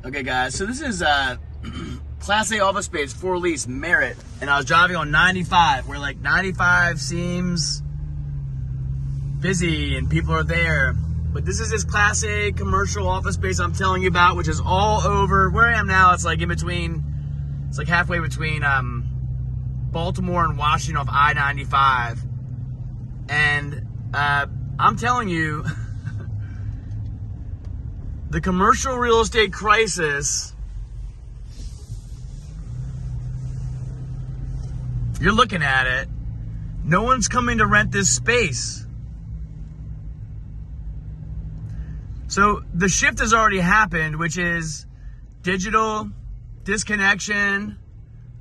Okay, guys, so this is Class A office space for lease, Merit, and I was driving on 95, where like 95 seems busy and people are there. But this is this Class A commercial office space I'm telling you about, which is all over where I am now. It's like in between, it's like halfway between Baltimore and Washington off I-95. And I'm telling you, the commercial real estate crisis, you're looking at it, no one's coming to rent this space. So the shift has already happened, which is digital, disconnection,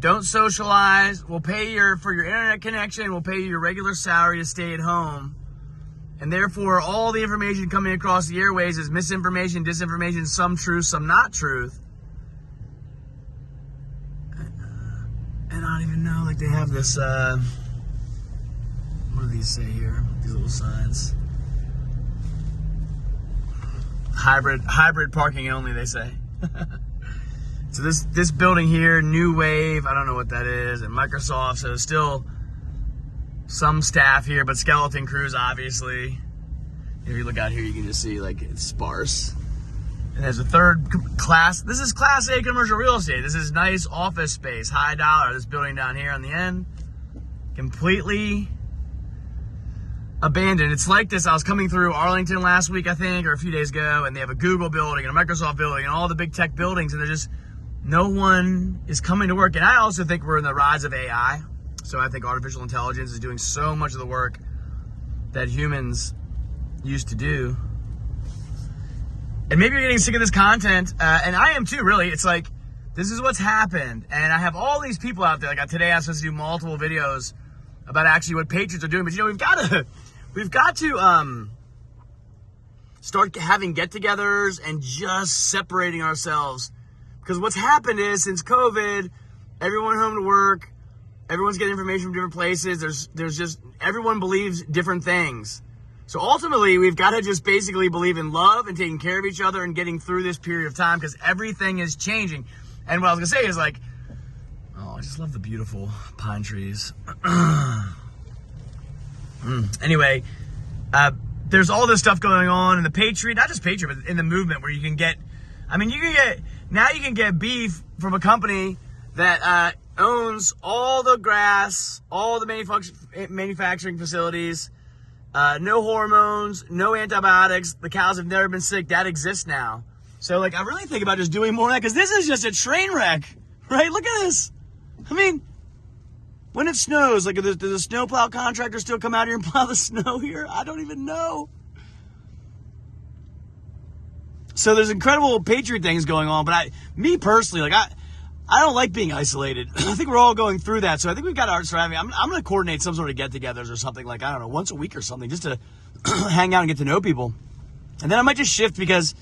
don't socialize, we'll pay for your internet connection, we'll pay you your regular salary to stay at home. And therefore, all the information coming across the airways is misinformation, disinformation, some truth, some not truth. And I don't even know, like they have this, what do these say here? These little signs. Hybrid parking only, they say. So this building here, New Wave, I don't know what that is, and Microsoft, so still some staff here, but skeleton crews, obviously. If you look out here, you can just see like it's sparse. And there's a third class. This is Class A commercial real estate. This is nice office space, high dollar. This building down here on the end, completely abandoned. It's like this. I was coming through Arlington last week, I think, or a few days ago, and they have a Google building and a Microsoft building and all the big tech buildings, and they're just, no one is coming to work. And I also think we're in the rise of AI. So I think artificial intelligence is doing so much of the work that humans used to do. And maybe you're getting sick of this content, and I am too, really. It's like, this is what's happened. And I have all these people out there. Like today I'm supposed to do multiple videos about actually what patriots are doing. But you know, we've got to start having get-togethers and just separating ourselves. Because what's happened is, since COVID, everyone went home to work, everyone's getting information from different places. There's just, everyone believes different things. So ultimately, we've got to just basically believe in love and taking care of each other and getting through this period of time, because everything is changing. And what I was going to say is like, oh, I just love the beautiful pine trees. Anyway, there's all this stuff going on in the Patriot, not just Patriot, but in the movement, where you can get, now you can get beef from a company that owns all the grass, all the manufacturing facilities, no hormones, no antibiotics. The cows have never been sick. That exists now. So like, I really think about just doing more of that, because this is just a train wreck, right? Look at this. I mean, when it snows, like, does the snowplow contractor still come out here and plow the snow here? I don't even know. So there's incredible patriot things going on, but me personally, like, I don't like being isolated. I think we're all going through that. So I think we've got to start having, I'm going to coordinate some sort of get-togethers or something, like, I don't know, once a week or something, just to hang out and get to know people. And then I might just shift, because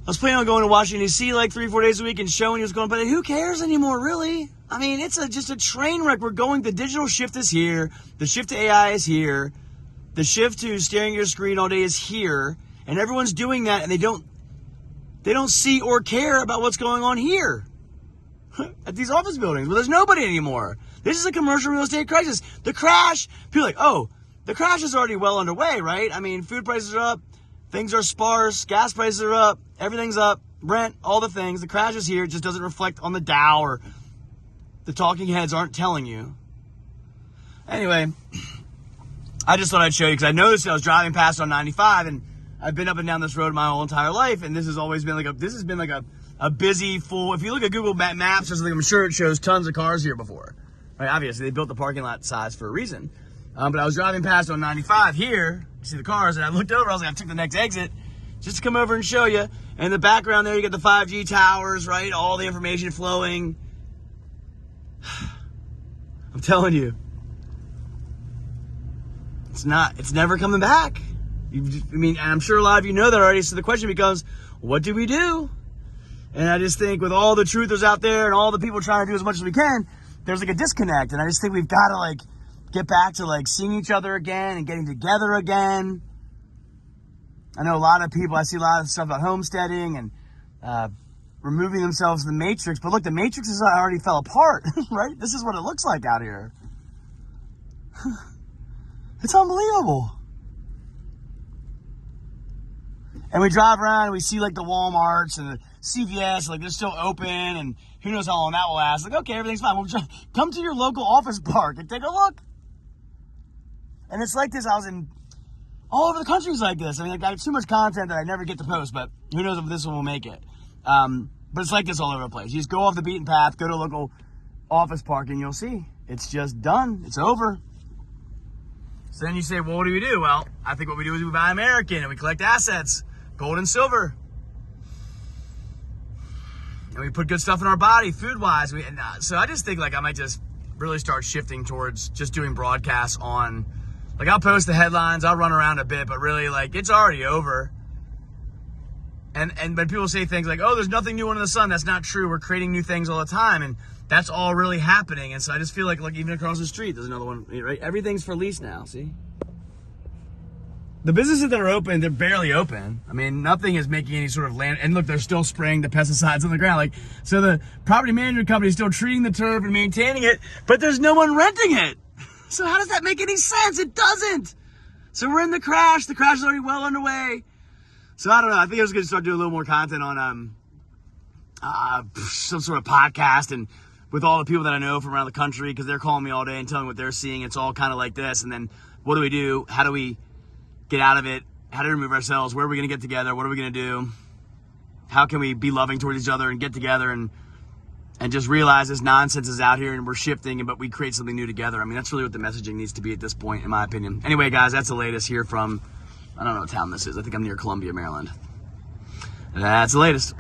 I was planning on going to Washington, D.C. like 3-4 days a week and showing you what's going on. But who cares anymore, really? I mean, it's just a train wreck. We're going, the digital shift is here. The shift to AI is here. The shift to staring at your screen all day is here. And everyone's doing that, and they don't see or care about what's going on here at these office buildings. Well, there's nobody anymore. This is a commercial real estate crisis. The crash, people are like, oh, the crash is already well underway, right? I mean, food prices are up, things are sparse, gas prices are up, everything's up, rent, all the things. The crash is here. It just doesn't reflect on the Dow, or the talking heads aren't telling you. Anyway, I just thought I'd show you, because I noticed I was driving past on 95, and I've been up and down this road my whole entire life, and this has always been like a busy, full, if you look at Google Maps or something, I'm sure it shows tons of cars here before. Right? Obviously, they built the parking lot size for a reason. But I was driving past on 95 here, you see the cars, and I looked over, I was like, I took the next exit just to come over and show you. And in the background there, you get the 5G towers, right? All the information flowing. I'm telling you, it's never coming back. And I'm sure a lot of you know that already, so the question becomes, what do we do? And I just think, with all the truthers out there and all the people trying to do as much as we can, there's like a disconnect. And I just think we've got to like get back to like seeing each other again and getting together again. I know a lot of people, I see a lot of stuff about homesteading and removing themselves from the Matrix. But look, the Matrix is already fell apart, right? This is what it looks like out here. It's unbelievable. And we drive around and we see like the Walmarts and the CVS, like they're still open, and who knows how long that will last. Like, okay, everything's fine. Come to your local office park and take a look. And it's like this. I was in all over the country is like this. I mean, I got too much content that I never get to post, but who knows if this one will make it. But it's like this all over the place. You just go off the beaten path, go to a local office park, and you'll see. It's just done. It's over. So then you say, well, what do we do? Well, I think what we do is we buy American and we collect assets, gold and silver. And we put good stuff in our body, food-wise. So I just think like I might just really start shifting towards just doing broadcasts on, like I'll post the headlines, I'll run around a bit, but really like it's already over. And when people say things like, oh, there's nothing new under the sun, that's not true. We're creating new things all the time. And that's all really happening. And so I just feel like even across the street, there's another one, right? Everything's for lease now, see? The businesses that are open, they're barely open. I mean, nothing is making any sort of land. And look, they're still spraying the pesticides on the ground. Like, so the property management company is still treating the turf and maintaining it, but there's no one renting it. So how does that make any sense? It doesn't. So we're in the crash. The crash is already well underway. So I don't know. I think I was going to start doing a little more content on some sort of podcast and with all the people that I know from around the country, because they're calling me all day and telling me what they're seeing. It's all kind of like this. And then what do we do? How do we get out of it? How do we remove ourselves? Where are we going to get together? What are we going to do? How can we be loving towards each other and get together and just realize this nonsense is out here and we're shifting, but we create something new together? I mean, that's really what the messaging needs to be at this point, in my opinion. Anyway, guys, that's the latest here from, I don't know what town this is. I think I'm near Columbia, Maryland. That's the latest.